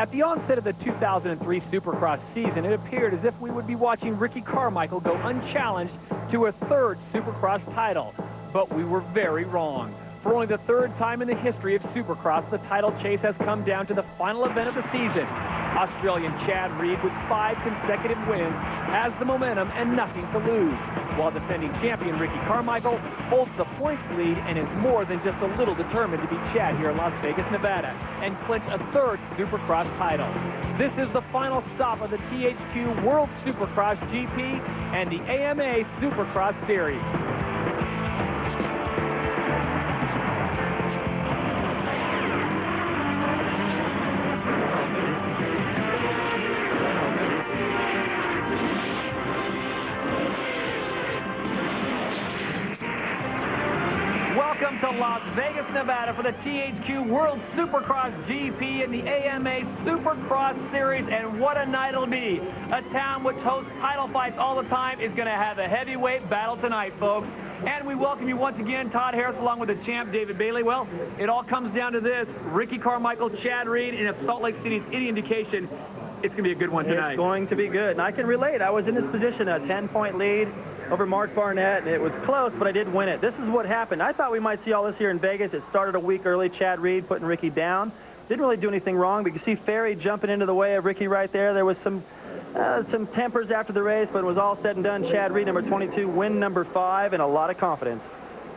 At the onset of the 2003 Supercross season, it appeared as if we would be watching Ricky Carmichael go unchallenged to a third Supercross title. But we were very wrong. For only the third time in the history of Supercross, the title chase has come down to the final event of the season. Australian Chad Reed, with 5 consecutive wins, has the momentum and nothing to lose, while defending champion Ricky Carmichael holds the points lead and is more than just a little determined to beat Chad here in Las Vegas, Nevada, and clinch a third Supercross title. This is the final stop of the THQ World Supercross GP and the AMA Supercross Series. Welcome to Las Vegas, Nevada for the THQ World Supercross GP and the AMA Supercross Series, and what a night it'll be. A town which hosts title fights all the time is going to have a heavyweight battle tonight, folks. And we welcome you once again, Todd Harris, along with the champ, David Bailey. Well, it all comes down to this. Ricky Carmichael, Chad Reed, and if Salt Lake City's any indication, it's going to be a good one tonight. It's going to be good. And I can relate. I was in this position, a 10-point lead over Mark Barnett, and it was close, but I did win it. This is what happened. I thought we might see all this here in Vegas. It started a week early. Chad Reed putting Ricky down. Didn't really do anything wrong, but you see Ferry jumping into the way of Ricky right there. There was some tempers after the race, but it was all said and done. Chad Reed, number 22, win number 5, and a lot of confidence.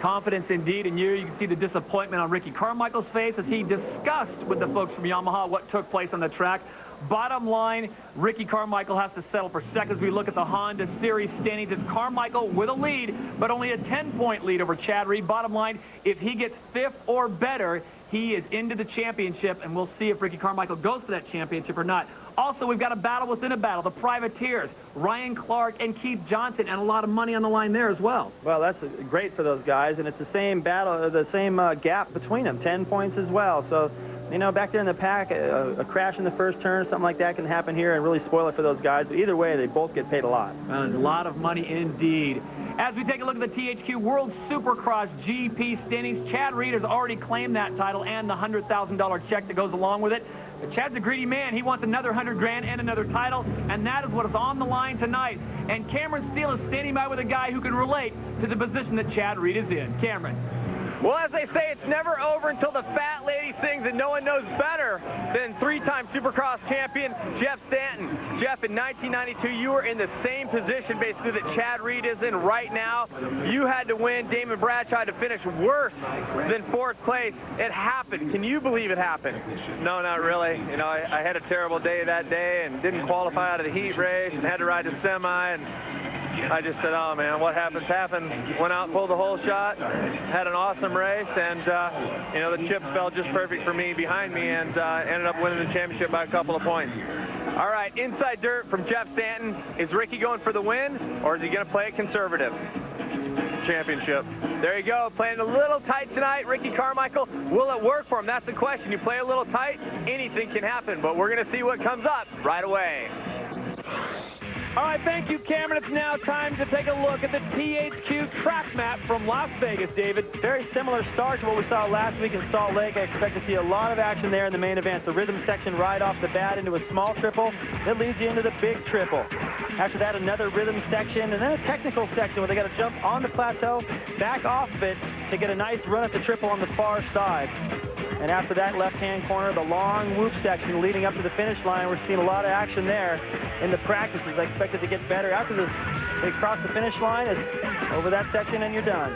Confidence indeed, and you can see the disappointment on Ricky Carmichael's face as he discussed with the folks from Yamaha what took place on the track. Bottom line, Ricky Carmichael has to settle for seconds. We look at the Honda Series standings. It's Carmichael with a lead, but only a 10-point lead over Chad Reed. Bottom line, if he gets 5th or better, he is into the championship, and we'll see if Ricky Carmichael goes for that championship or not. Also, we've got a battle within a battle, the privateers, Ryan Clark and Keith Johnson, and a lot of money on the line there as well. Well, that's great for those guys, and it's the same battle, the same gap between them, 10 points as well. So, you know, back there in the pack, a crash in the first turn, something like that can happen here and really spoil it for those guys. But either way, they both get paid a lot. A lot of money indeed. As we take a look at the THQ World Supercross GP standings, Chad Reed has already claimed that title and the $100,000 check that goes along with it. But Chad's a greedy man. He wants another $100 grand and another title, and that is what is on the line tonight. And Cameron Steele is standing by with a guy who can relate to the position that Chad Reed is in. Cameron. Well, as they say, it's never over until the fat lady sings, and no one knows better than 3-time Supercross champion Jeff Stanton. Jeff, in 1992, you were in the same position, basically, that Chad Reed is in right now. You had to win. Damon Bradshaw had to finish worse than 4th place. It happened. Can you believe it happened? No, not really. You know, I had a terrible day that day and didn't qualify out of the heat race and had to ride the semi, and I just said, oh, man, what happens, happened. Went out and pulled the whole shot, had an awesome race, and, you know, the chips fell just perfect for me behind me, and ended up winning the championship by a couple of points. All right, inside dirt from Jeff Stanton. Is Ricky going for the win, or is he going to play it conservative? Championship. There you go, playing a little tight tonight, Ricky Carmichael. Will it work for him? That's the question. You play a little tight, anything can happen, but we're going to see what comes up right away. All right, thank you, Cameron. It's now time to take a look at the THQ track map from Las Vegas, David. Very similar start to what we saw last week in Salt Lake. I expect to see a lot of action there in the main event. It's a rhythm section right off the bat into a small triple that leads you into the big triple. After that, another rhythm section, and then a technical section where they got to jump on the plateau, back off of it to get a nice run at the triple on the far side. And after that left-hand corner, the long whoop section leading up to the finish line. We're seeing a lot of action there in the practices. I expect it to get better. After this, they cross the finish line, it's over that section and you're done.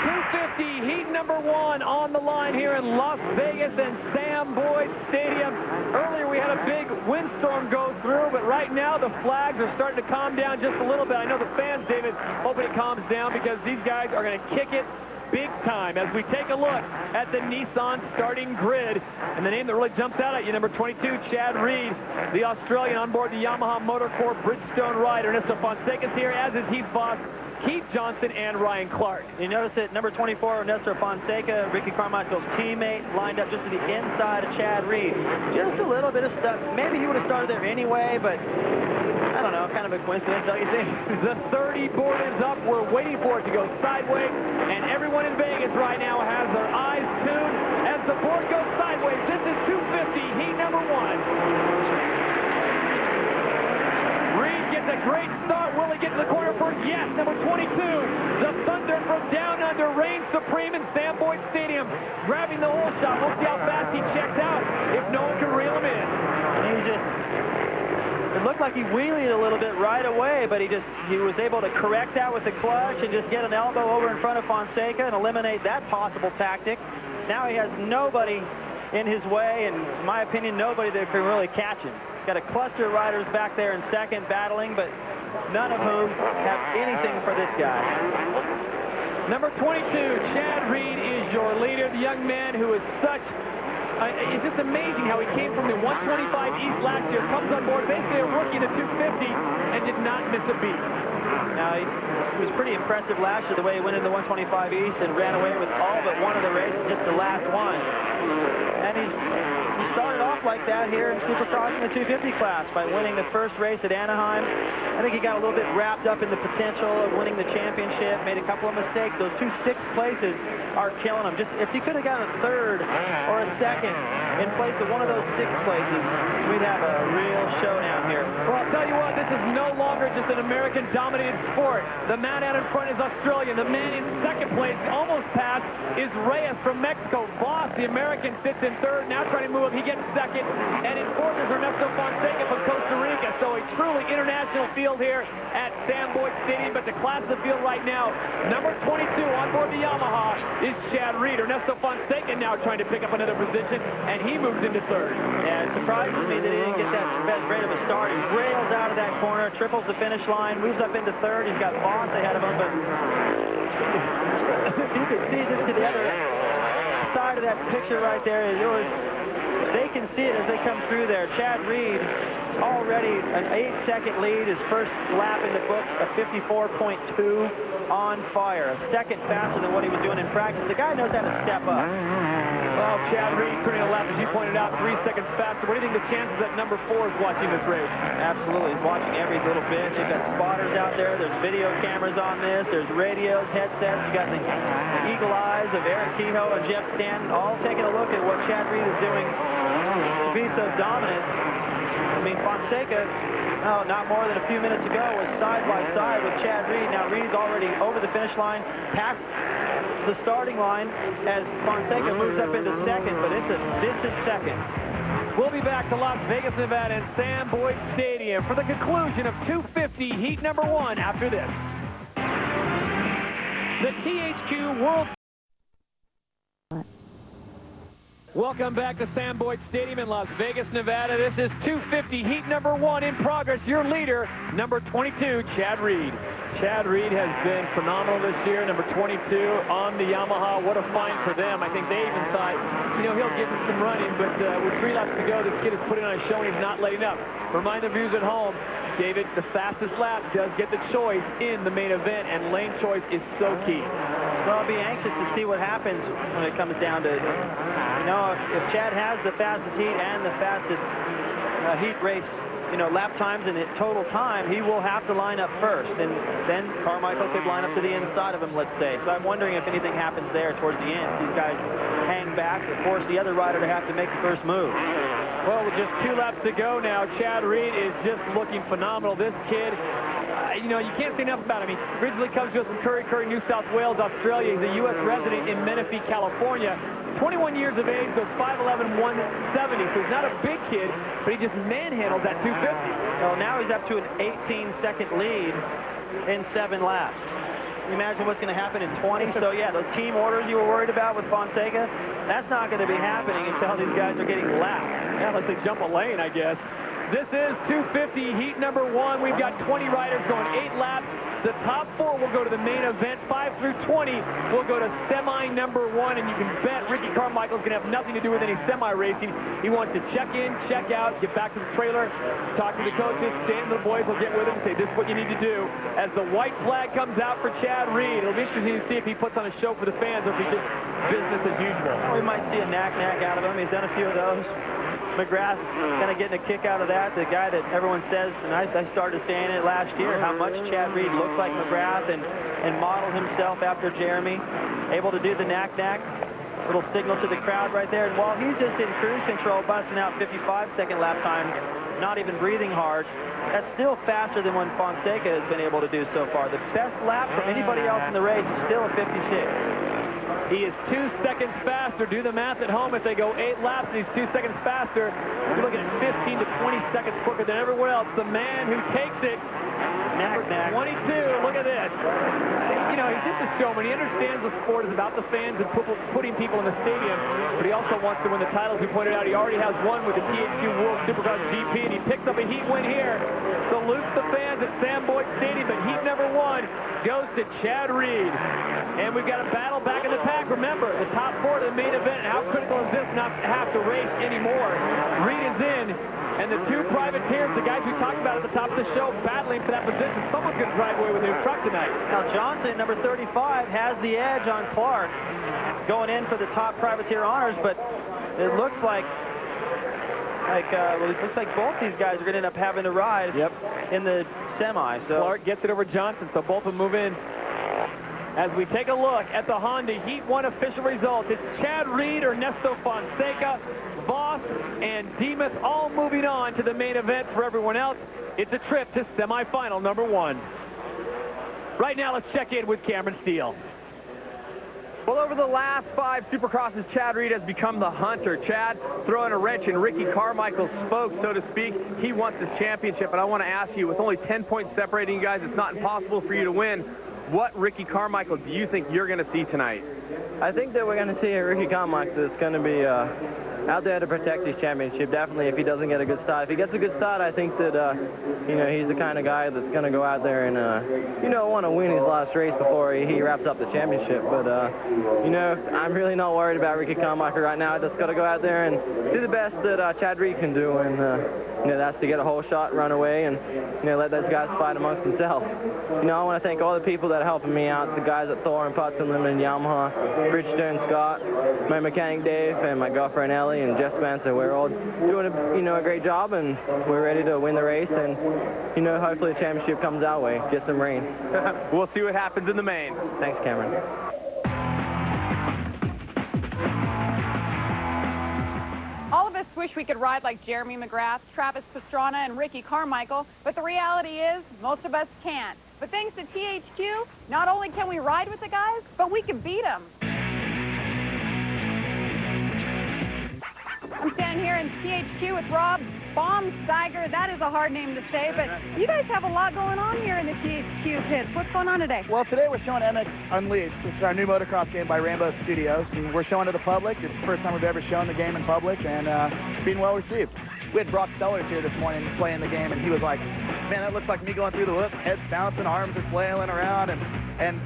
250, heat number 1 on the line here in Las Vegas and Sam Boyd Stadium. Earlier we had a big windstorm go through, but right now the flags are starting to calm down just a little bit. I know the fans, David, hoping it calms down because these guys are going to kick it big time as we take a look at the Nissan starting grid. And the name that really jumps out at you, number 22, Chad Reed, the Australian on board the Yamaha Motor Corp Bridgestone ride. Ernesto Fonseca's here, as is Heath Voss, Keith Johnson, and Ryan Clark. You notice that number 24, Ernesto Fonseca, Ricky Carmichael's teammate, lined up just to the inside of Chad Reed. Just a little bit of stuff. Maybe he would have started there anyway, but I don't know, kind of a coincidence, don't you think? The 30 board is up. We're waiting for it to go sideways, and everyone in Vegas right now has their eyes tuned as the board goes sideways. This is 250. he get to the corner first? Yes, number 22. The Thunder from down under reigns supreme in Sam Boyd Stadium. Grabbing the hole shot. We'll see how fast he checks out if no one can reel him in. And he just... It looked like he wheelied a little bit right away, but he was able to correct that with the clutch and just get an elbow over in front of Fonseca and eliminate that possible tactic. Now he has nobody in his way, and in my opinion, nobody that can really catch him. He's got a cluster of riders back there in second battling, but none of whom have anything for this guy. Number 22, Chad Reed is your leader, the young man who is such... it's just amazing how he came from the 125 East last year, comes on board basically a rookie in the 250, and did not miss a beat. Now, he was pretty impressive last year, the way he went in the 125 East and ran away with all but one of the races, just the last one. And he started off like that here in Supercross in the 250 class by winning the first race at Anaheim. I think he got a little bit wrapped up in the potential of winning the championship, made a couple of mistakes. Those 2 6th places are killing him. Just if he could have gotten a 3rd or a 2nd in place of one of those 6 places, we'd have a real showdown here. Well, I'll tell you what, this is no longer just an American-dominated sport. The man out in front is Australian. The man in second place, almost passed, is Reyes from Mexico. Voss, the American, sits in 3rd, now trying to move up. He gets 2nd. And in 4th is Ernesto Fonseca from Costa Rica. So a truly international field here at Sam Boyd Stadium. But the class of the field right now, number 22 on board the Yamaha is Chad Reed. Ernesto Fonseca now trying to pick up another position, and he moves into 3rd. Yeah, it surprises me that he didn't get that great of a start. He rails out of that corner, triples the finish line, moves up into 3rd. He's got Voss ahead of him, but you can see just to the other side of that picture right there. They can see it as they come through there. Chad Reed already an 8-second lead. His first lap in the books, a 54.2 on fire. A 2nd faster than what he was doing in practice. The guy knows how to step up. Well, Chad Reed turning a lap, as you pointed out, 3 seconds faster. What do you think the chances that number 4 is watching this race? Absolutely. He's watching every little bit. They've got spotters out there. There's video cameras on this. There's radios, headsets. You've got the eagle eyes of Eric Kehoe and Jeff Stanton all taking a look at what Chad Reed is doing to be so dominant. I mean, Fonseca, not more than a few minutes ago, was side by side with Chad Reed. Now Reed's already over the finish line, past the starting line as Fonseca moves up into 2nd, but it's a distant 2nd. We'll be back to Las Vegas, Nevada and Sam Boyd Stadium for the conclusion of 250 heat number 1 after this. The THQ World... Welcome back to Sam Boyd Stadium in Las Vegas, Nevada. This is 250 heat number 1 in progress. Your leader, number 22, Chad Reed. Chad Reed has been phenomenal this year, number 22 on the Yamaha. What a find for them. I think they even thought, he'll give him some running, but with 3 laps to go, this kid is putting on a show and he's not letting up. Remind the viewers at home, David, the fastest lap does get the choice in the main event, and lane choice is so key. Well, I'll be anxious to see what happens when it comes down to, if Chad has the fastest heat and the fastest heat race, lap times and total time, he will have to line up first, and then Carmichael could line up to the inside of him, let's say. So I'm wondering if anything happens there towards the end. These guys hang back to force the other rider to have to make the first move. Well, with just 2 laps to go now, Chad Reed is just looking phenomenal. This kid, you can't say enough about him. He originally comes to us from Curry, New South Wales, Australia. He's a U.S. resident in Menifee, California. 21 years of age, goes 5'11", 170, so he's not a big kid, but he just manhandles that 250. Well, now he's up to an 18-second lead in 7 laps. Can you imagine what's going to happen in 20? So, yeah, those team orders you were worried about with Fonseca, that's not going to be happening until these guys are getting lapped. Yeah, unless they jump a lane, I guess. This is 250 heat number 1. We've got 20 riders going 8 laps. The top 4 will go to the main event. 5 through 20 will go to semi number 1, and you can bet Ricky Carmichael is going to have nothing to do with any semi racing. He wants to check in, check out, get back to the trailer, talk to the coaches, stand the boys will get with him and say, this is what you need to do. As the white flag comes out for Chad Reed, it'll be interesting to see if he puts on a show for the fans or if he just business as usual. Well, we might see a knack out of him. He's done a few of those. McGrath kind of getting a kick out of that. The guy that everyone says, and I started saying it last year, how much Chad Reed looked like McGrath and modeled himself after Jeremy. Able to do the knack. Little signal to the crowd right there. And while he's just in cruise control, busting out 55-second lap times, not even breathing hard. That's still faster than what Fonseca has been able to do so far. The best lap from anybody else in the race is still a 56. He is 2 seconds faster. Do the math at home. If they go 8 laps and he's 2 seconds faster, you're looking at 15 to 20 seconds quicker than everyone else. The man who takes it, number 22. Look at this. You know, he's just a showman. He understands the sport is about the fans and putting people in the stadium, but he also wants to win the titles. We pointed out he already has one with the THQ World Supercross GP, and he picks up a heat win here. Salutes the fans at Sam Boyd Stadium, but heat number 1 goes to Chad Reed. And we've got a battle back in the pack. Remember, the top 4 to the main event. How critical is this not to have to race anymore? Reed is in, and the 2 privateers, the guys we talked about at the top of the show, battling for that position. Someone's going to drive away with a new truck tonight. Now, Johnson, number 35, has the edge on Clark going in for the top privateer honors, but it looks like both these guys are going to end up having to ride in the semi. So Clark gets it over Johnson, so both will move in. As we take a look at the Honda Heat 1 official results, it's Chad Reed, Ernesto Fonseca, Voss, and Demuth all moving on to the main event. For everyone else, it's a trip to semifinal number 1. Right now, let's check in with Cameron Steele. Well, over the last 5 Supercrosses, Chad Reed has become the hunter. Chad throwing a wrench in Ricky Carmichael's spoke, so to speak. He wants his championship, and I want to ask you, with only 10 points separating you guys, it's not impossible for you to win. What Ricky Carmichael do you think you're going to see tonight? I think that we're going to see a Ricky Carmichael that's going to be out there to protect his championship, definitely, if he doesn't get a good start. If he gets a good start, I think that, you know, he's the kind of guy that's going to go out there and, you know, want to win his last race before he wraps up the championship. But, you know, I'm really not worried about Ricky Carmichael right now. I just got to go out there and do the best that Chad Reed can do, and, you know, that's to get a whole shot, run away, and, you know, let those guys fight amongst themselves. You know, I want to thank all the people that are helping me out, the guys at Thor and Putzenland and Yamaha, Bridgestone Scott, my mechanic Dave, and my girlfriend Ellie, and Jeff Spencer. We're all doing a great job, and we're ready to win the race, and, you know, hopefully the championship comes our way. Get some rain. We'll see what happens in the main. Thanks, Cameron. All of us wish we could ride like Jeremy McGrath, Travis Pastrana, and Ricky Carmichael, but the reality is most of us can't. But thanks to THQ, not only can we ride with the guys, but we can beat them. I'm standing here in THQ with Rob Baumsteiger. That is a hard name to say, but you guys have a lot going on here in the THQ pits. What's going on today? Well, today we're showing MX Unleashed, which is our new motocross game by Rainbow Studios, and we're showing to the public. It's the first time we've ever shown the game in public, and it's being well received. We had Brock Sellers here this morning playing the game, and he was like, man, that looks like me going through the whoops, heads bouncing, arms are flailing around, and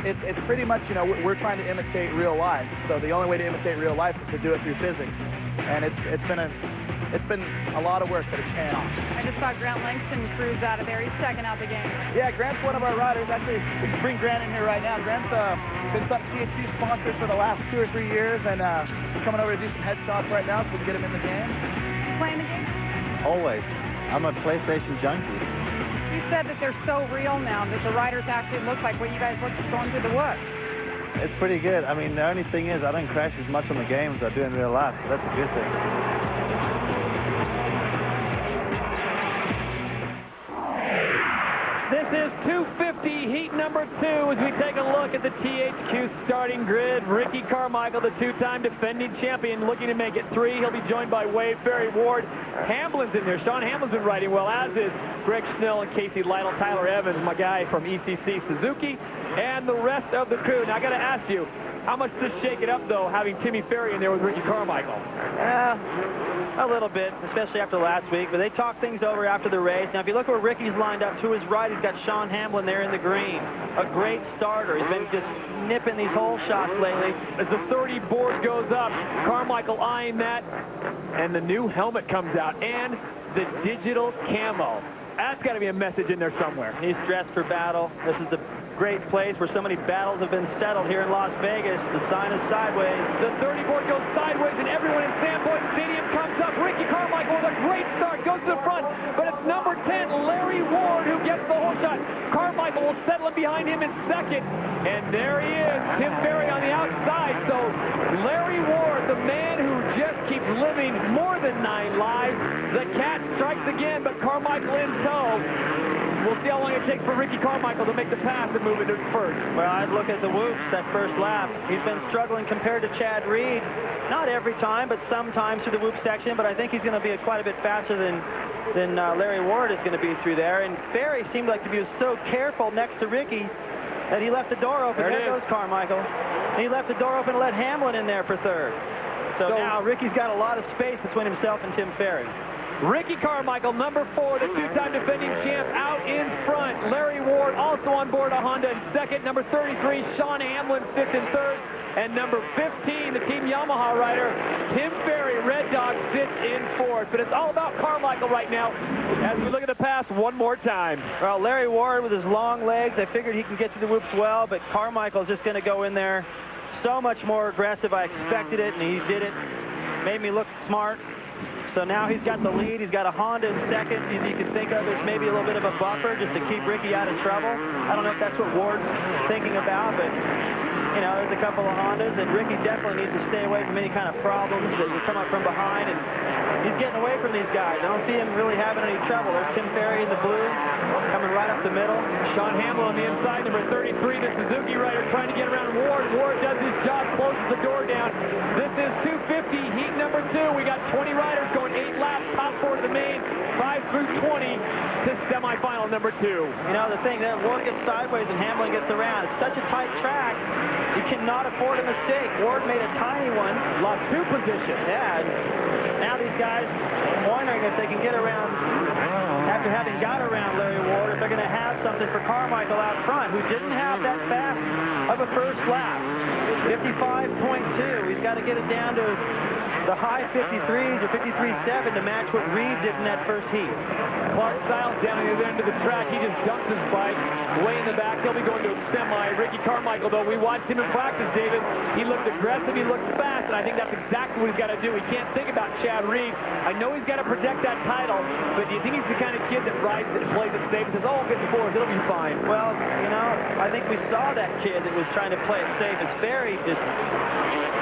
it's pretty much, you know, we're trying to imitate real life. So the only way to imitate real life is to do it through physics. And it's been a lot of work, but it's paying off. I just saw Grant Langston cruise out of there. He's checking out the game. Yeah, Grant's one of our riders. Actually, we can bring Grant in here right now. Grant's been some THQ sponsors for the last 2 or 3 years, and we're coming over to do some headshots right now so we can get him in the game. Playing the game? Always. I'm a PlayStation junkie. You said that they're so real now, that the riders actually look like what you guys look going through the woods. It's pretty good. I mean, the only thing is I don't crash as much on the game as I do in real life, so that's a good thing. This is 250 heat number 2 as we take a look at the THQ starting grid. Ricky Carmichael, the 2-time defending champion, looking to make it 3. He'll be joined by Wade, Ferry, Ward. Hamblin's in there. Sean Hamblin's been riding well, as is Greg Schnell and Casey Lytle. Tyler Evans, my guy from ECC Suzuki, and the rest of the crew. Now, I got to ask you, how much does this shake it up, though, having Timmy Ferry in there with Ricky Carmichael? A little bit, especially after last week, but they talk things over after the race. Now, if you look where Ricky's lined up, to his right, he's got Sean Hamblin there in the green. A great starter. He's been just nipping these hole shots lately. As the 30 board goes up, Carmichael eyeing that, and the new helmet comes out, and the digital camo. That's got to be a message in there somewhere. He's dressed for battle. This is the great place where so many battles have been settled here in Las Vegas. The sign is sideways. The 30 board goes sideways, and everyone in Sam Boyd Stadium comes up. Ricky Carmichael with a great start, goes to the front, but it's number 10, Larry Ward, who gets the whole shot. Carmichael will settle in behind him in second, and there he is, Tim Ferry on the outside. So Larry Ward, the man who just keeps living more than 9 lives, the cat's strikes again, but Carmichael in tow. We'll see how long it takes for Ricky Carmichael to make the pass and move into first. Well, I'd look at the whoops that first lap. He's been struggling compared to Chad Reed. Not every time, but sometimes through the whoop section. But I think he's going to be quite a bit faster than Larry Ward is going to be through there. And Ferry seemed like to be so careful next to Ricky that he left the door open. There goes Carmichael. He left the door open and let Hamlin in there for third. So now Ricky's got a lot of space between himself and Tim Ferry. Ricky Carmichael, number 4, the two-time defending champ, out in front. Larry Ward also on board a Honda in second. Number 33, Sean Hamlin sits in third. And number 15, the Team Yamaha rider, Tim Ferry, Red Dog, sits in fourth. But it's all about Carmichael right now as we look at the pass one more time. Well, Larry Ward with his long legs, I figured he can get through the whoops well, but Carmichael's just going to go in there so much more aggressive. I expected it, and he did it. Made me look smart. So now he's got the lead. He's got a Honda in second. And you can think of as maybe a little bit of a buffer just to keep Ricky out of trouble. I don't know if that's what Ward's thinking about, but, you know, there's a couple of Hondas, and Ricky definitely needs to stay away from any kind of problems that will come up from behind. And he's getting away from these guys. I don't see him really having any trouble. There's Tim Ferry in the blue, coming right up the middle. Sean Hamlin on the inside, number 33, the Suzuki rider, trying to get around Ward. Ward does his job, closes the door down. This is 250, heat number 2. We got 20 riders going 8 laps, top 4 to the main, 5 through 20 to semifinal number 2. You know, the thing, that Ward gets sideways and Hamlin gets around. It's such a tight track. You cannot afford a mistake. Ward made a tiny one. Lost 2 positions. Yeah. Now these guys, I'm wondering if they can get around, after having got around Larry Ward, if they're going to have something for Carmichael out front, who didn't have that fast of a first lap. 55.2. He's got to get it down to the high 53s or 53.7 to match what Reed did in that first heat. Clark Styles down at the end of the track. He just dumps his bike way in the back. He'll be going to a semi. Ricky Carmichael, though, we watched him in practice, David. He looked aggressive. He looked fast, and I think that's exactly what he's got to do. He can't think about Chad Reed. I know he's got to protect that title, but do you think he's the kind of kid that rides it and plays it safe and says, oh, I'll get the fourth, it'll be fine? Well, you know, I think we saw that kid that was trying to play it safe as Ferry just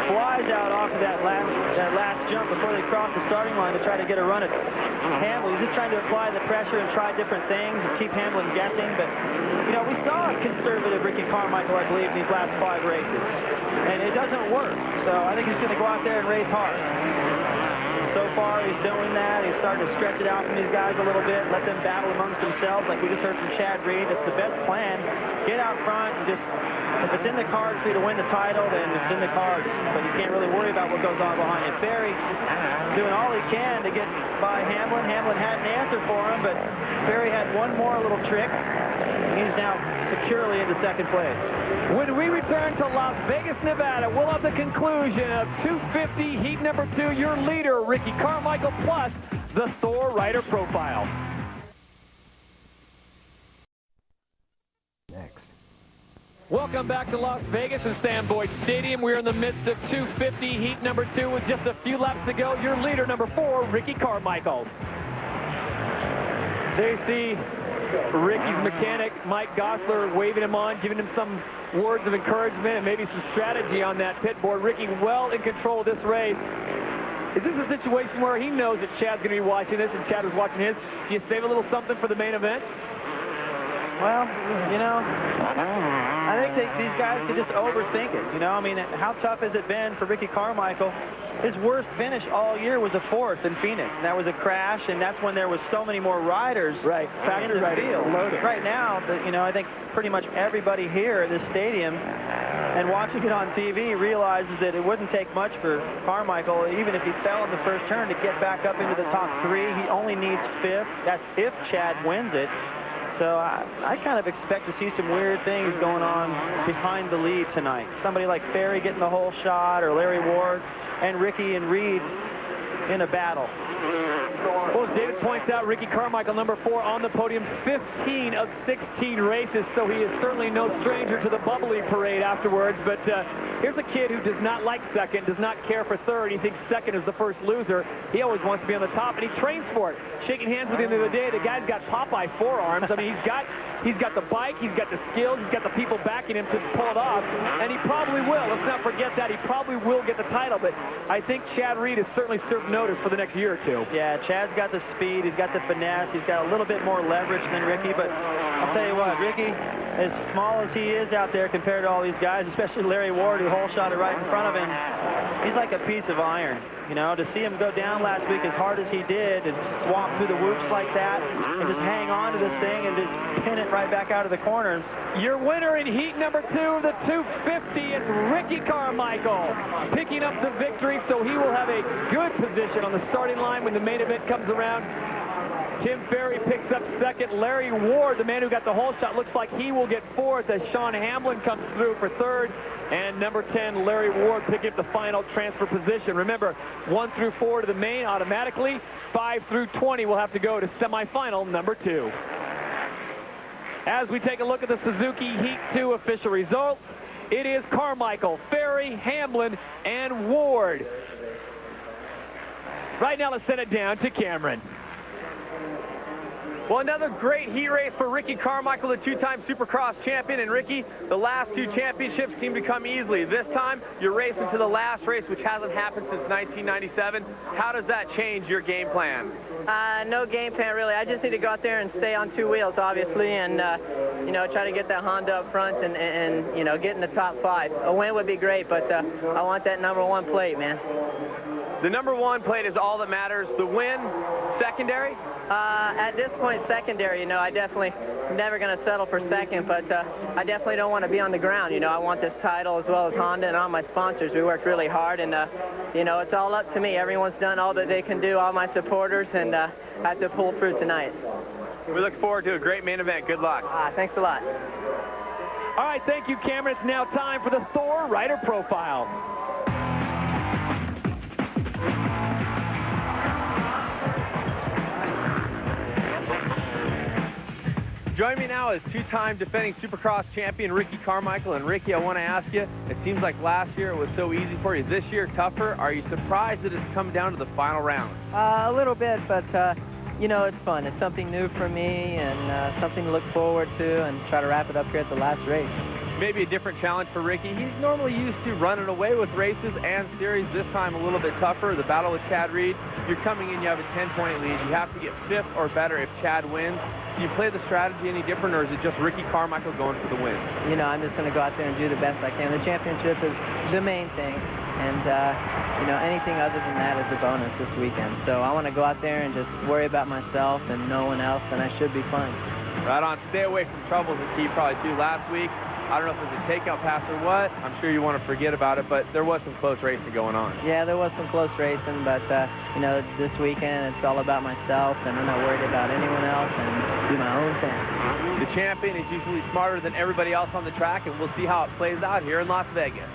flies out off of that last jump before they cross the starting line to try to get a run at Hamlin. He's just trying to apply the pressure and try different things and keep Hamlin guessing. But, you know, we saw a conservative Ricky Carmichael, I believe, in these last 5 races. And it doesn't work. So I think he's going to go out there and race hard. So far, he's doing that. He's starting to stretch it out from these guys a little bit, let them battle amongst themselves, like we just heard from Chad Reed. That's the best plan. Get out front and just, if it's in the cards for you to win the title, then it's in the cards. But you can't really worry about what goes on behind you. Ferry doing all he can to get by Hamlin. Hamlin had an answer for him, but Ferry had one more little trick. He's now securely into second place. When we return to Las Vegas, Nevada, we'll have the conclusion of 250 heat number 2. Your leader, Ricky Carmichael, plus the Thor rider profile. Next. Welcome back to Las Vegas and Sam Boyd Stadium. We're in the midst of 250 heat number 2 with just a few laps to go. Your leader, number 4, Ricky Carmichael. There you see Ricky's mechanic, Mike Gosler, waving him on, giving him some words of encouragement and maybe some strategy on that pit board. Ricky well in control of this race. Is this a situation where he knows that Chad's going to be watching this and Chad was watching his? Do you save a little something for the main event? Well, you know, I think these guys could just overthink it. You know, I mean, how tough has it been for Ricky Carmichael? His worst finish all year was a 4th in Phoenix, and that was a crash, and that's when there was so many more riders in the field. Right now, you know, I think pretty much everybody here at this stadium and watching it on TV realizes that it wouldn't take much for Carmichael, even if he fell in the first turn, to get back up into the top 3. He only needs 5th. That's if Chad wins it. So I kind of expect to see some weird things going on behind the lead tonight. Somebody like Ferry getting the whole shot, or Larry Ward and Ricky and Reed in a battle. Well, as David points out, Ricky Carmichael, number 4 on the podium, 15 of 16 races, so he is certainly no stranger to the bubbly parade afterwards. But here's a kid who does not like second, does not care for third. He thinks second is the first loser. He always wants to be on the top, and he trains for it. Shaking hands with him the other day, the guy's got Popeye forearms. I mean, he's got He's got the bike, he's got the skills, he's got the people backing him to pull it off, and he probably will. Let's not forget that. He probably will get the title, but I think Chad Reed has certainly served notice for the next year or two. Yeah, Chad's got the speed, he's got the finesse, he's got a little bit more leverage than Ricky, but I'll tell you what, Ricky, as small as he is out there compared to all these guys, especially Larry Ward, who hole shot it right in front of him, he's like a piece of iron. You know, to see him go down last week as hard as he did and swamp through the whoops like that and just hang on to this thing and just pin it right back out of the corners. Your winner in heat number 2 of the 250, it's Ricky Carmichael picking up the victory, so he will have a good position on the starting line when the main event comes around. Tim Ferry picks up second. Larry Ward, the man who got the hole shot, looks like he will get fourth as Sean Hamlin comes through for third. And number 10, Larry Ward, picking up the final transfer position. Remember, 1 through 4 to the main automatically. 5 through 20 will have to go to semifinal number 2. As we take a look at the Suzuki Heat 2 official results, it is Carmichael, Ferry, Hamlin, and Ward. Right now, let's send it down to Cameron. Well, another great heat race for Ricky Carmichael, the 2-time Supercross champion. And Ricky, the last 2 championships seem to come easily. This time, you're racing to the last race, which hasn't happened since 1997. How does that change your game plan? No game plan, really. I just need to go out there and stay on 2 wheels, obviously, and, you know, try to get that Honda up front and you know, get in the top 5. A win would be great, but I want that #1 plate, man. The #1 plate is all that matters. The win, secondary? At this point, secondary. You know, I definitely never going to settle for second, but I definitely don't want to be on the ground. You know, I want this title as well as Honda and all my sponsors. We worked really hard, and, you know, it's all up to me. Everyone's done all that they can do, all my supporters, and I have to pull through tonight. We look forward to a great main event. Good luck. Thanks a lot. All right, thank you, Cameron. It's now time for the Thor Rider Profile. Joining me now is 2-time defending Supercross champion Ricky Carmichael. And Ricky, I want to ask you, it seems like last year it was so easy for you. This year, tougher. Are you surprised that it's come down to the final round? A little bit, but, you know, it's fun. It's something new for me and something to look forward to and try to wrap it up here at the last race. Maybe a different challenge for Ricky. He's normally used to running away with races and series. This time a little bit tougher. The battle with Chad Reed. You're coming in, you have a 10-point lead. You have to get 5th or better if Chad wins. Do you play the strategy any different, or is it just Ricky Carmichael going for the win? You know, I'm just going to go out there and do the best I can. The championship is the main thing, and, you know, anything other than that is a bonus this weekend. So I want to go out there and just worry about myself and no one else, and I should be fine. Right on. Stay away from trouble is the key probably, too. Last week, I don't know if it was a takeout pass or what. I'm sure you want to forget about it, but there was some close racing going on. Yeah, there was some close racing, but, you know, this weekend it's all about myself, and I'm not worried about anyone else, and do my own thing. The champion is usually smarter than everybody else on the track, and we'll see how it plays out here in Las Vegas.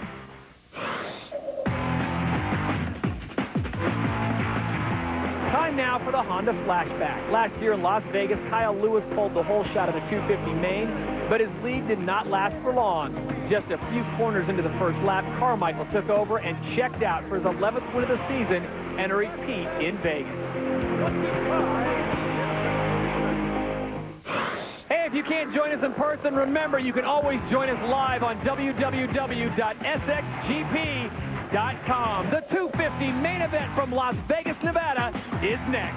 Time now for the Honda flashback. Last year in Las Vegas, Kyle Lewis pulled the hole shot of the 250 main, but his lead did not last for long. Just a few corners into the first lap, Carmichael took over and checked out for his 11th win of the season and a repeat in Vegas. Hey, if you can't join us in person, remember you can always join us live on www.sxgp.com. The 250 main event from Las Vegas, Nevada is next.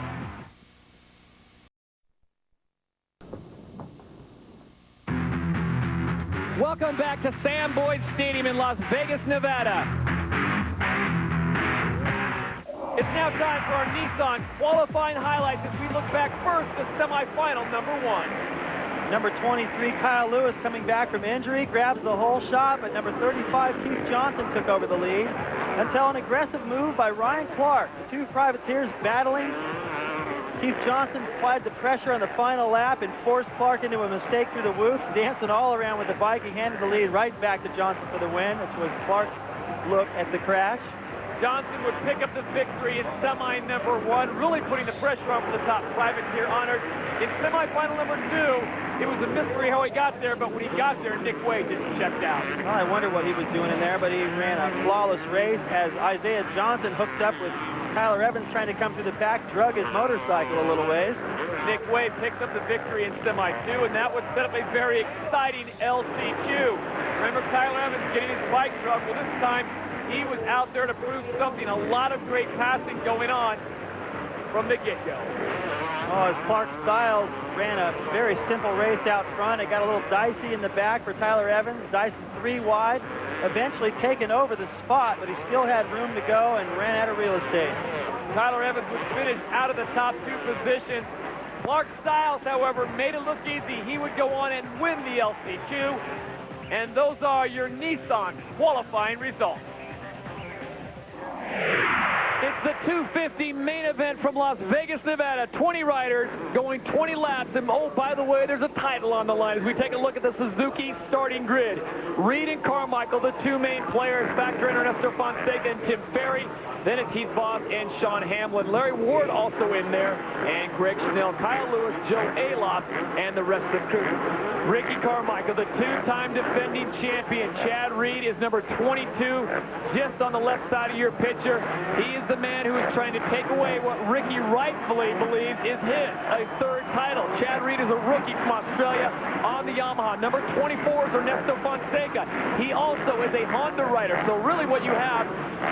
Welcome back to Sam Boyd Stadium in Las Vegas, Nevada. It's now time for our Nissan qualifying highlights as we look back first to semifinal number 1. Number 23, Kyle Lewis, coming back from injury, grabs the hole shot, but number 35, Keith Johnson, took over the lead until an aggressive move by Ryan Clark. The 2 privateers battling. Keith Johnson applied the pressure on the final lap and forced Clark into a mistake through the whoops, dancing all around with the bike. He handed the lead right back to Johnson for the win. This was Clark's look at the crash. Johnson would pick up the victory in semi number 1, really putting the pressure on for the top privateer honors. In semifinal number 2, it was a mystery how he got there, but when he got there, Nick Wade just checked out. Well, I wonder what he was doing in there, but he ran a flawless race as Isaiah Johnson hooks up with Tyler Evans trying to come through the back, drug his motorcycle a little ways. Nick Wade picks up the victory in semi 2, and that would set up a very exciting LCQ. Remember Tyler Evans getting his bike drug? Well, this time he was out there to prove something. A lot of great passing going on from the get-go. Oh, as Clark Stiles ran a very simple race out front. It got a little dicey in the back for Tyler Evans. Dyson 3 wide, eventually taken over the spot, but he still had room to go and ran out of real estate. Tyler Evans would finish out of the top 2 positions. Clark Stiles, however, made it look easy. He would go on and win the LCQ. And those are your Nissan qualifying results. It's the 250 main event from Las Vegas, Nevada. 20 riders going 20 laps. And oh, by the way, there's a title on the line as we take a look at the Suzuki starting grid. Reed and Carmichael, the 2 main players. Factor in Ernesto Fonseca and Tim Ferry. Then it's Heath Voss and Sean Hamlin. Larry Ward also in there. And Greg Schnell, Kyle Lewis, Joe Alop, and the rest of the crew. Ricky Carmichael, the 2-time defending champion. Chad Reed is number 22, just on the left side of your picture. He is the man who is trying to take away what Ricky rightfully believes is his, a 3rd title. Chad Reed is a rookie from Australia on the Yamaha. Number 24 is Ernesto Fonseca. He also is a Honda rider. So really what you have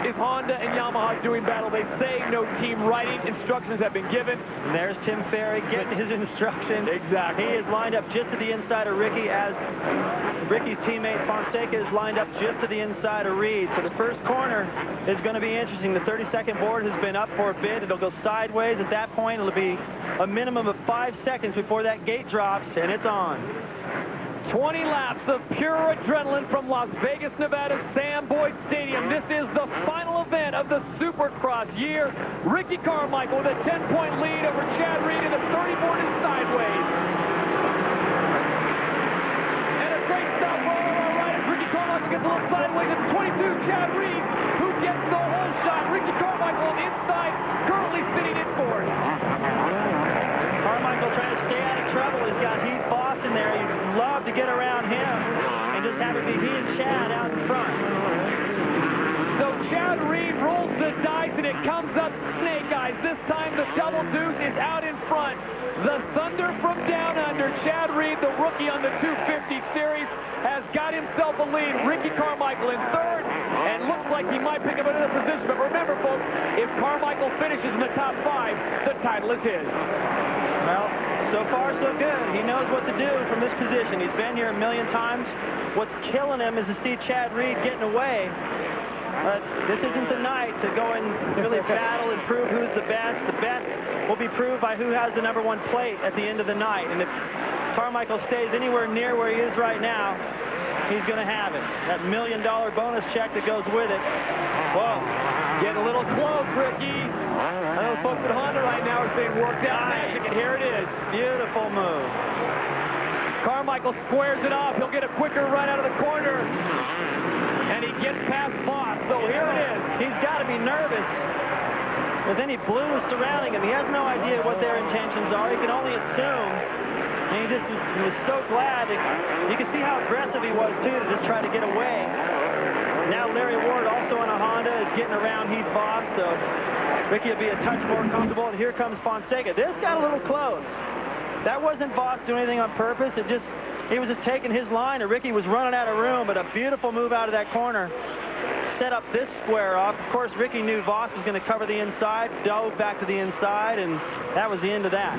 is Honda and Yamaha doing battle. They say no team riding. Instructions have been given. And there's Tim Ferry getting his instructions. Exactly. He is lined up just to the inside of Ricky, as Ricky's teammate Fonseca is lined up just to the inside of Reed. So the first corner is going to be interesting. The 30-second board has been up for a bit. It'll go sideways at that point. It'll be a minimum of 5 seconds before that gate drops, and it's on. 20 laps of pure adrenaline from Las Vegas, Nevada, Sam Boyd Stadium. This is the final event of the Supercross year. Ricky Carmichael with a 10-point lead over Chad Reed, and the 30 board is sideways. And a great stop for all of our riders. Ricky Carmichael gets a little sideways at the 22. Chad Reed, who gets the whole shot. Ricky Carmichael on the inside, currently sitting in 4th. Carmichael trying to stay out of trouble. He's got Heath Voss in there. You'd love to get around him and just have it be he and Chad out in front. So Chad Reed rolls the dice, and it comes up snake eyes. This time the double deuce is out in front. The Thunder from down under. Chad Reed, the rookie on the 250 series, has got himself a lead. Ricky Carmichael in 3rd, and looks like he might pick up another position. But remember, folks, if Carmichael finishes in the top 5, the title is his. Well, so far so good. He knows what to do from this position. He's been here a million times. What's killing him is to see Chad Reed getting away. But this isn't the night to go and really battle and prove who's the best. The best will be proved by who has the number 1 plate at the end of the night. And if Carmichael stays anywhere near where he is right now, he's going to have it. That $1 million bonus check that goes with it. Whoa, getting a little close, Ricky. I know folks at Honda right now are saying work that magic, and here it is. Beautiful move. Carmichael squares it off. He'll get a quicker run out of the corner. And he gets past Voss, so here it is. He's got to be nervous. But then he blew surrounding him. He has no idea what their intentions are. He can only assume. And he was so glad. You can see how aggressive he was, too, to just try to get away. Now Larry Ward, also in a Honda, is getting around Heath Voss, so Ricky will be a touch more comfortable. And here comes Fonseca. This got a little close. That wasn't Voss doing anything on purpose. He was just taking his line, and Ricky was running out of room, but a beautiful move out of that corner. Set up this square off. Of course, Ricky knew Voss was going to cover the inside, dove back to the inside, and that was the end of that.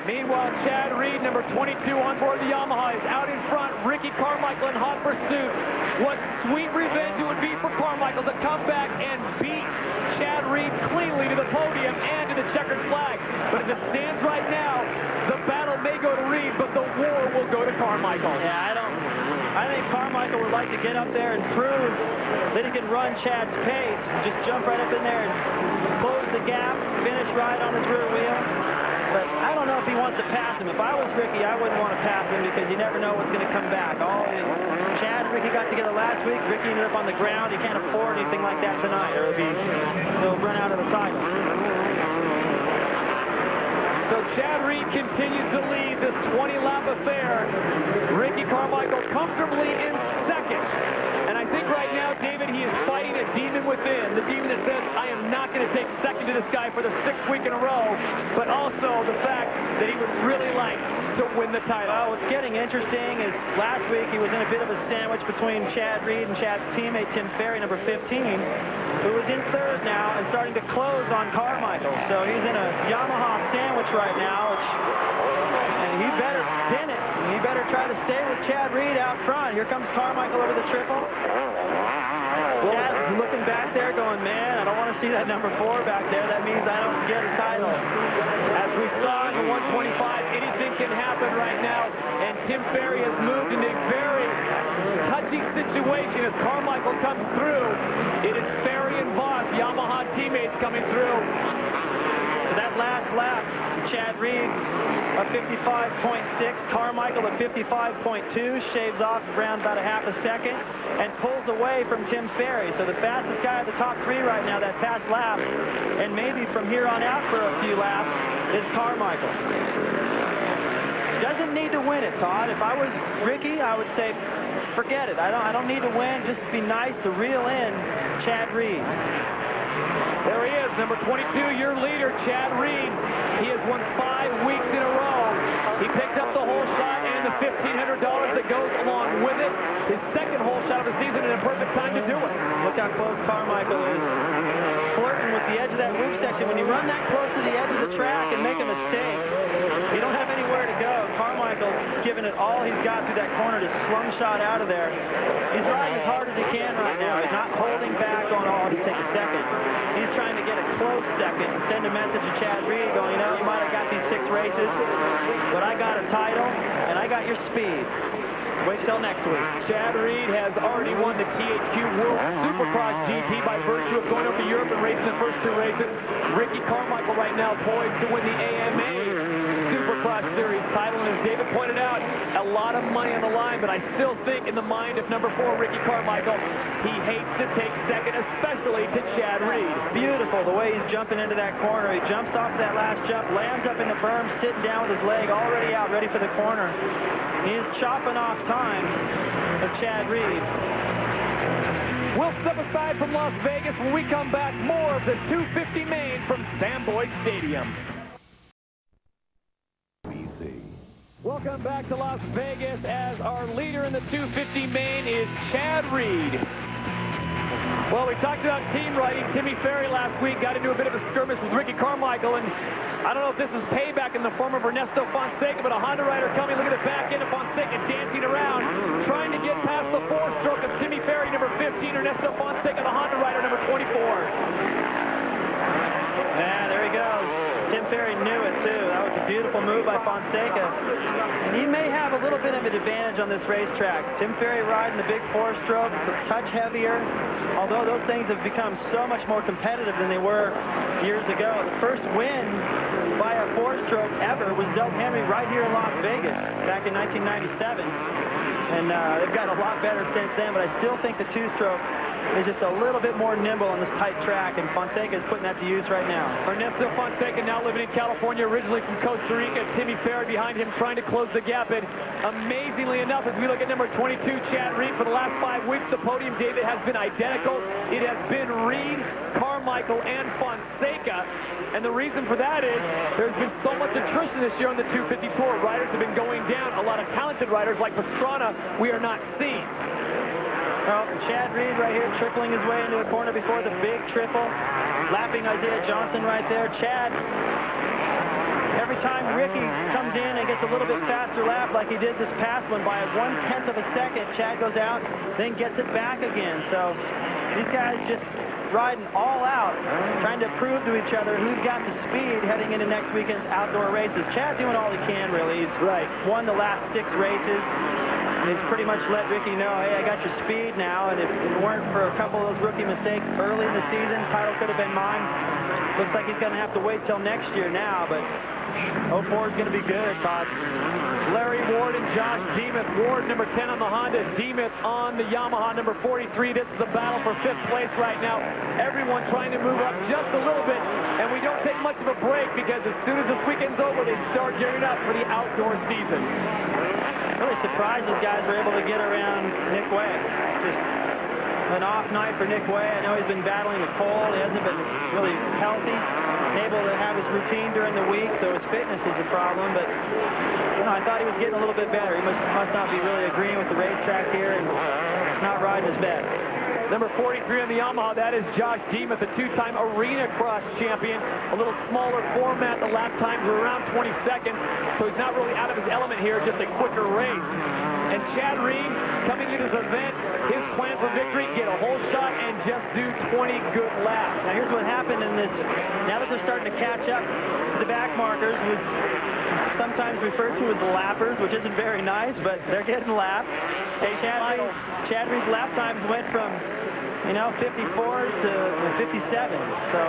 Meanwhile, Chad Reed, number 22 on board the Yamaha, is out in front. Ricky Carmichael in hot pursuit. What sweet revenge it would be for Carmichael to come back and beat Chad Reed cleanly to the podium and to the checkered flag. But as it stands right now, the battle may go to Reed, but the war will go to Carmichael. Yeah, I think Carmichael would like to get up there and prove that he can run Chad's pace. Just jump right up in there and close the gap, finish right on his rear wheel. but I don't know if he wants to pass him. If I was Ricky, I wouldn't want to pass him because you never know what's going to come back. Chad and Ricky got together last week. Ricky ended up on the ground. He can't afford anything like that tonight, or he'll run out of the title. So Chad Reed continues to lead this 20-lap affair. Ricky Carmichael comfortably in second. And I think right now, David, he is fighting a demon within. The demon that says, I am not going to take second to this guy for the 6th week in a row. But also the fact that he would really like to win the title. Well, what's getting interesting is last week he was in a bit of a sandwich between Chad Reed and Chad's teammate, Tim Ferry, number 15. Who is in 3rd now and starting to close on Carmichael. So he's in a Yamaha sandwich right now, and he better pin it. He better try to stay with Chad Reed out front. Here comes Carmichael over the triple. Chad looking back there going, man, I don't want to see that number 4 back there. That means I don't get a title. As we saw in the 125, anything can happen right now, and Tim Ferry has moved into a very touchy situation as Carmichael comes through. It is Ferry and Voss, Yamaha teammates, coming through. So that last lap, Chad Reed a 55.6, Carmichael a 55.2, shaves off around about a half a second, and pulls away from Tim Ferry. So the fastest guy at the top 3 right now, that past lap, and maybe from here on out for a few laps, is Carmichael. Doesn't need to win it, Todd. If I was Ricky, I would say, forget it. I don't need to win. Just be nice to reel in Chad Reed. There he is, number 22, your leader, Chad Reed. He has won 5 weeks in a row. He picked up the whole shot and the $1,500 that goes along with it. His 2nd whole shot of the season and a perfect time to do it. Look how close Carmichael is. Flirting with the edge of that loop section. When you run that close to the edge of the track and make a mistake, you don't have anywhere to go. Carmichael giving it all he's got through that corner to slungshot out of there. He's riding as hard as he can right now. He's not holding back on, oh, I'll just take a second. He's trying to get a close second and send a message to Chad Reed going, you know, you might have got these 6 races, but I got a title and I got your speed. Wait till next week. Chad Reed has already won the THQ World Supercross GP by virtue of going over to Europe and racing the first 2 races. Ricky Carmichael right now poised to win the AMA Supercross Series title, and as David pointed out, a lot of money on the line, but I still think in the mind of number 4, Ricky Carmichael, he hates to take second, especially to Chad Reed. Beautiful, the way he's jumping into that corner. He jumps off that last jump, lands up in the berm, sitting down with his leg already out, ready for the corner. He is chopping off time of Chad Reed. We'll step aside from Las Vegas when we come back. More of the 250 main from Sam Boyd Stadium. Welcome back to Las Vegas as our leader in the 250 main is Chad Reed. Well, we talked about team riding. Timmy Ferry last week got into a bit of a skirmish with Ricky Carmichael, and I don't know if this is payback in the form of Ernesto Fonseca, but a Honda rider coming. Look at the back end of Fonseca dancing around, trying to get past the 4-stroke of Timmy Ferry, number 15, Ernesto Fonseca, the Honda rider, number 24. Yeah, there he goes. Tim Ferry knew it, too. That was a beautiful move by Fonseca. And he may have a little bit of an advantage on this racetrack. Tim Ferry riding the big 4-stroke. It's a touch heavier, although those things have become so much more competitive than they were years ago. The first win by a 4-stroke ever was Doug Henry right here in Las Vegas back in 1997. And they've got a lot better since then, but I still think the 2-stroke is just a little bit more nimble on this tight track, and Fonseca is putting that to use right now. Ernesto Fonseca now living in California, originally from Costa Rica. Timmy Ferry behind him trying to close the gap. And amazingly enough, as we look at number 22, Chad Reed, for the last 5 weeks, the podium, David, has been identical. It has been Reed, Carmichael, and Fonseca. And the reason for that is there's been so much attrition this year on the 250 Tour. Riders have been going down. A lot of talented riders like Pastrana we are not seeing. Well, Chad Reed right here trickling his way into a corner before the big triple. Lapping Isaiah Johnson right there. Chad, every time Ricky comes in and gets a little bit faster lap like he did this past one by 1/10 of a second, Chad goes out, then gets it back again. So these guys just riding all out, trying to prove to each other who's got the speed heading into next weekend's outdoor races. Chad doing all he can, really. He's won the last 6 races. And he's pretty much let Ricky know, hey, I got your speed now, and if it weren't for a couple of those rookie mistakes early in the season, title could have been mine. Looks like he's going to have to wait till next year now, but 04 is going to be good, Todd. Larry Ward and Josh Demuth. Ward, number 10 on the Honda. Demuth on the Yamaha, number 43. This is the battle for 5th place right now. Everyone trying to move up just a little bit, and we don't take much of a break because as soon as this weekend's over, they start gearing up for the outdoor season. Really surprised those guys were able to get around Nick Way. Just an off night for Nick Way. I know he's been battling the cold. He hasn't been really healthy, able to have his routine during the week, so his fitness is a problem. But you know, I thought he was getting a little bit better. He must not be really agreeing with the racetrack here and not riding his best. Number 43 on the Yamaha, that is Josh Demuth, a two-time arena cross champion. A little smaller format. The lap times were around 20 seconds, so he's not really out of his element here, just a quicker race. And Chad Reed, coming into this event, his plan for victory, get a whole shot and just do 20 good laps. Now here's what happened in this. Now that they're starting to catch up to the back markers, with sometimes referred to as lappers, which isn't very nice, but they're getting lapped. Hey, Chad Reed's lap times went from, 54s to 57. So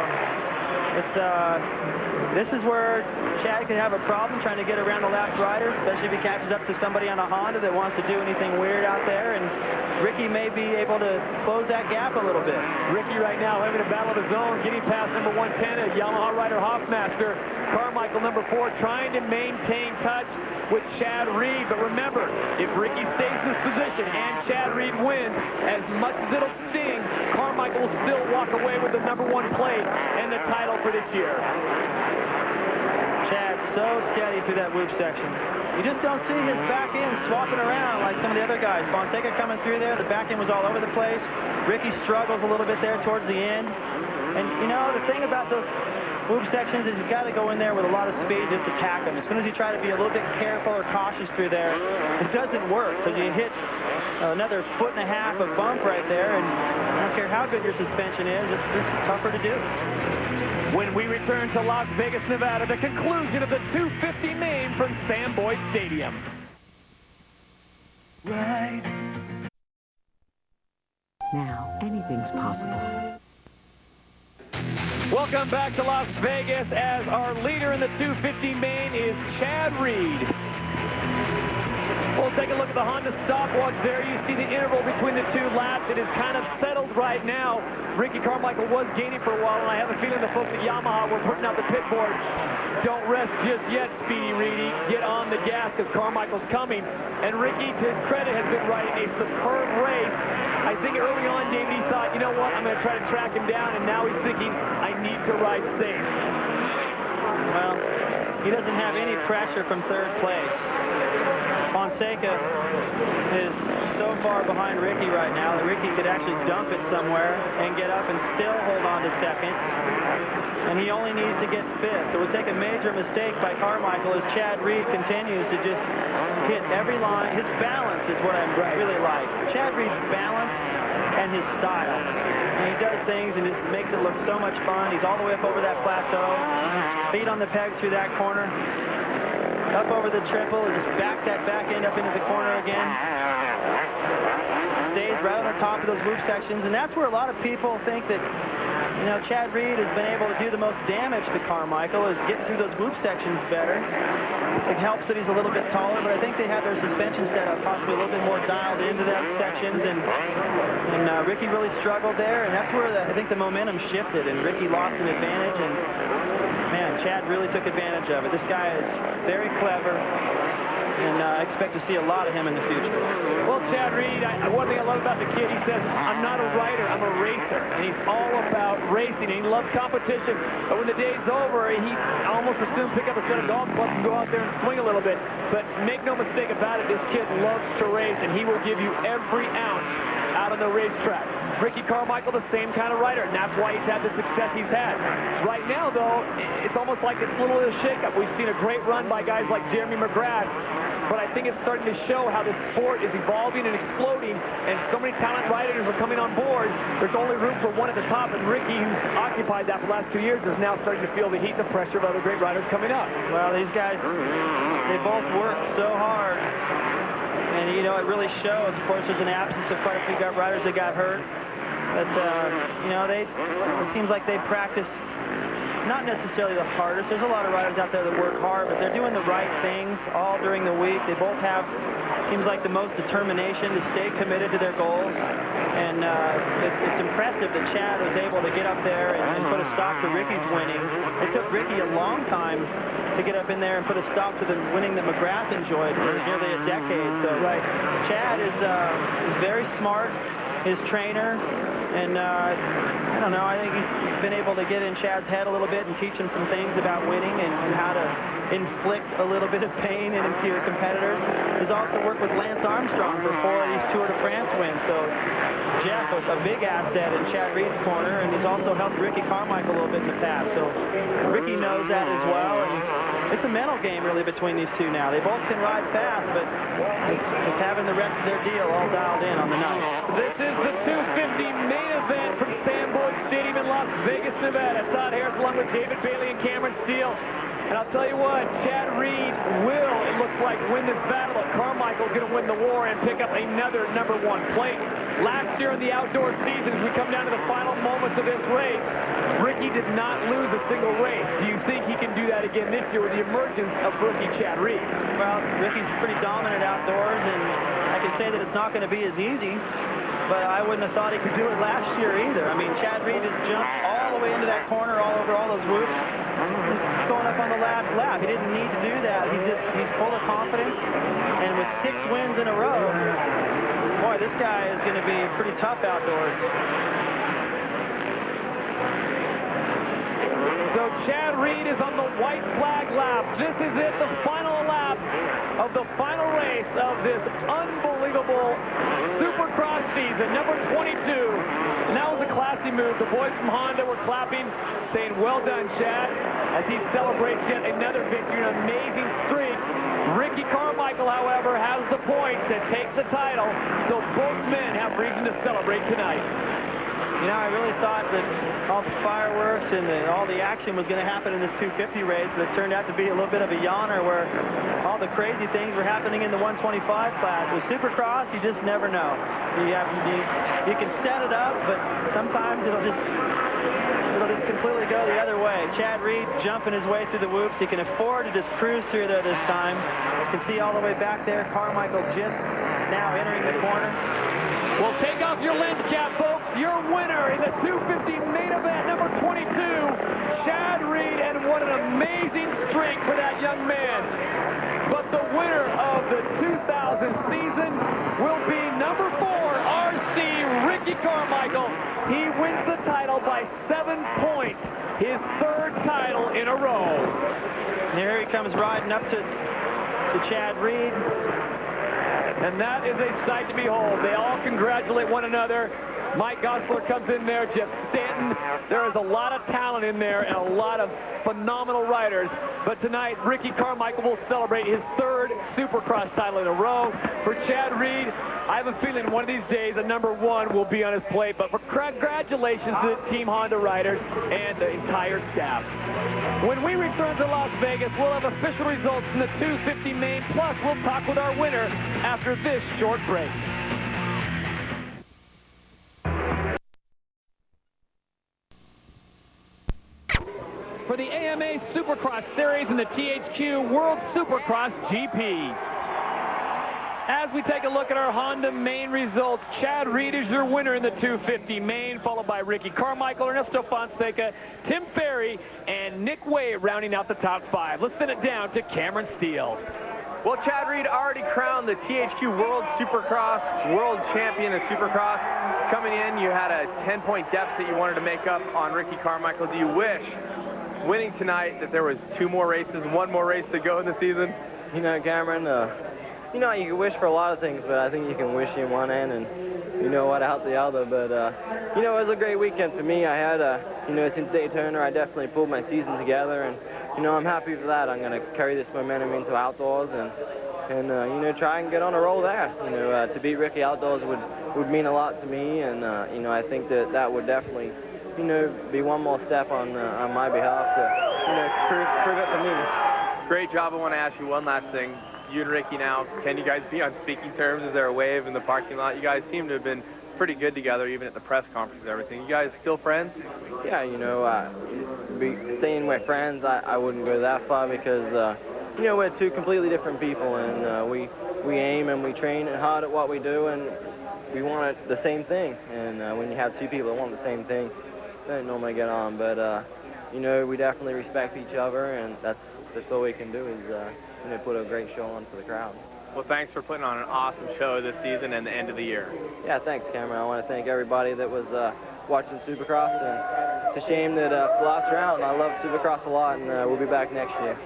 this is where Chad could have a problem trying to get around the lap riders, especially if he catches up to somebody on a Honda that wants to do anything weird out there. And Ricky may be able to close that gap a little bit. Ricky right now having a battle of his own, getting past number 110, a Yamaha rider Hoffmaster. Carmichael, number 4, trying to maintain touch with Chad Reed. But remember, if Ricky stays in this position and Chad Reed wins, as much as it'll sting, Carmichael will still walk away with the number 1 plate and the title for this year. Chad so steady through that whoop section. You just don't see his back end swapping around like some of the other guys. Fonseca coming through there, the back end was all over the place. Ricky struggles a little bit there towards the end. And the thing about those whoop sections is you've got to go in there with a lot of speed, just attack them. As soon as you try to be a little bit careful or cautious through there, it doesn't work because you hit another 1.5 feet of bump right there, and I don't care how good your suspension is, it's just tougher to do. When we return to Las Vegas, Nevada, the conclusion of the 250 main from Sam Boyd Stadium. Right. Now, anything's possible. Welcome back to Las Vegas as our leader in the 250 main is Chad Reed. We'll take a look at the Honda stopwatch there. You see the interval between the 2 laps. It is kind of settled right now. Ricky Carmichael was gaining for a while, and I have a feeling the folks at Yamaha were putting out the pit board. Don't rest just yet, Speedy Reedy. Get on the gas because Carmichael's coming. And Ricky, to his credit, has been riding a superb race. I think early on, David, he thought, you know what, I'm going to try to track him down, and now he's thinking, I need to ride safe. Well, he doesn't have any pressure from 3rd place. Fonseca is so far behind Ricky right now that Ricky could actually dump it somewhere and get up and still hold on to 2nd. And he only needs to get 5th. So it would take a major mistake by Carmichael as Chad Reed continues to just hit every line. His balance is what I really like. Chad Reed's balance and his style. And he does things and it just makes it look so much fun. He's all the way up over that plateau. Feet on the pegs through that corner. Up over the triple and just back that back end up into the corner again. Stays right on the top of those whoop sections. And that's where a lot of people think that, Chad Reed has been able to do the most damage to Carmichael is getting through those whoop sections better. It helps that he's a little bit taller, but I think they have their suspension set up possibly a little bit more dialed into that sections. And Ricky really struggled there. And that's where I think the momentum shifted and Ricky lost an advantage. And man, Chad really took advantage of it. This guy is very clever, and I expect to see a lot of him in the future. Well, Chad Reed, one thing I love about the kid, he says, I'm not a rider, I'm a racer. And he's all about racing, and he loves competition. But when the day's over, he almost as soon pick up a set of golf clubs and go out there and swing a little bit. But make no mistake about it, this kid loves to race, and he will give you every ounce out on the racetrack. Ricky Carmichael, the same kind of rider, and that's why he's had the success he's had. Right now, though, it's almost like it's a little bit of a shakeup. We've seen a great run by guys like Jeremy McGrath, but I think it's starting to show how this sport is evolving and exploding, and so many talent riders are coming on board. There's only room for one at the top, and Ricky, who's occupied that for the last 2 years, is now starting to feel the heat and the pressure of other great riders coming up. Well, these guys, they both work so hard. And And, you know, it really shows. Of course, there's an absence of quite a few riders that got hurt. But, you know, it seems like they practice not necessarily the hardest. There's a lot of riders out there that work hard, but they're doing the right things all during the week. They both have, seems like, the most determination to stay committed to their goals. And it's impressive that Chad was able to get up there and put a stop to Ricky's winning. It took Ricky a long time to get up in there and put a stop to the winning that McGrath enjoyed for nearly a decade. So Chad is very smart, his trainer, and I don't know, I think he's been able to get in Chad's head a little bit and teach him some things about winning and how to inflict a little bit of pain into your competitors. He's also worked with Lance Armstrong for 4 of these Tour de France wins. So Jeff, a big asset in Chad Reed's corner, and he's also helped Ricky Carmichael a little bit in the past. So Ricky knows that as well, and it's a mental game really between these two now. They both can ride fast, but it's having the rest of their deal all dialed in on the night. This is the 250 main event from Sam Boyd Stadium in Las Vegas, Nevada. Todd Harris along with David Bailey and Cameron Steele. And I'll tell you what, Chad Reed will, it looks like, win this battle. Carmichael's going to win the war and pick up another #1 plate. Last year in the outdoor season, as we come down to the final moments of this race, Ricky did not lose a single race. Do you think he can do that again this year with the emergence of rookie Chad Reed? Well, Ricky's pretty dominant outdoors, and I can say that it's not going to be as easy, but I wouldn't have thought he could do it last year either. I mean, Chad Reed has jumped all the way into that corner, all over all those whoops. He's going up on the last lap. He didn't need to do that. He's full of confidence, and with 6 wins in a row, boy, this guy is going to be pretty tough outdoors. So Chad Reed is on the white flag lap. This is it, the final lap of the final race of this unbelievable Supercross season, number 22. And that was a classy move. The boys from Honda were clapping, saying, well done, Chad, as he celebrates yet another victory, an amazing streak. Ricky Carmichael, however, has the points to take the title, so both men have reason to celebrate tonight. You know, I really thought that all the fireworks and all the action was going to happen in this 250 race, but it turned out to be a little bit of a yawner where all the crazy things were happening in the 125 class. With Supercross, you just never know. You can set it up, but sometimes it'll just completely go the other way. Chad Reed jumping his way through the whoops. He can afford to just cruise through there this time. You can see all the way back there, Carmichael just now entering the corner. Well, take off your lens cap, folks. Your winner in the 250 main event, number 22, Chad Reed, and what an amazing streak for that young man. But the winner of the 2000 season will be number 4, RC Ricky Carmichael. He wins the title by 7 points, his 3rd title in a row. And here he comes riding up to Chad Reed. And that is a sight to behold. They all congratulate one another. Mike Gosler comes in there, Jeff Stanton. There is a lot of talent in there and a lot of phenomenal riders. But tonight, Ricky Carmichael will celebrate his 3rd Supercross title in a row. For Chad Reed, I have a feeling one of these days a #1 will be on his plate. But for congratulations to the Team Honda riders and the entire staff. When we return to Las Vegas, we'll have official results from the 250 main. Plus, we'll talk with our winner after this short break. For the AMA Supercross Series and the THQ World Supercross GP. As we take a look at our Honda main results, Chad Reed is your winner in the 250 main, followed by Ricky Carmichael, Ernesto Fonseca, Tim Ferry, and Nick Way rounding out the top 5. Let's send it down to Cameron Steele. Well, Chad Reed already crowned the THQ World Supercross World Champion of Supercross. Coming in, you had a 10-point deficit you wanted to make up on Ricky Carmichael. Do you wish, winning tonight, that there was 2 more races, 1 more race to go in the season? You know, Cameron, you know, you can wish for a lot of things, but I think you can wish in one end and, you know, what out the other. But, you know, it was a great weekend for me. I had, you know, since Daytona, I definitely pulled my season together. And, you know, I'm happy for that. I'm going to carry this momentum into outdoors and you know, try and get on a roll there. You know, to beat Ricky outdoors would mean a lot to me. And, you know, I think that would definitely, you know, be one more step on my behalf to, you know, prove it for me. Great job. I want to ask you one last thing. you and Ricky now, can you guys be on speaking terms? Is there a wave in the parking lot? You guys seem to have been pretty good together, even at the press conference and everything. You guys still friends? Yeah, you know, staying with friends, I wouldn't go that far because, you know, we're two completely different people, and we aim and we train hard at what we do, and we want the same thing. And when you have two people that want the same thing, they don't normally get on. But, you know, we definitely respect each other, and that's all we can do is, you know, put a great show on for the crowd. Well, thanks for putting on an awesome show this season and the end of the year. Yeah, thanks, Cameron. I want to thank everybody that was watching Supercross, and it's a shame that we lost her out, and I love Supercross a lot, and we'll be back next year.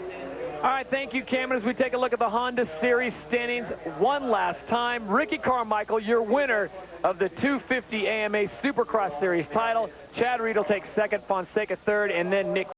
All right, thank you, Cameron. As we take a look at the Honda Series standings one last time, Ricky Carmichael, your winner of the 250 AMA Supercross Series title. Chad Reed will take second, Fonseca third, and then Nick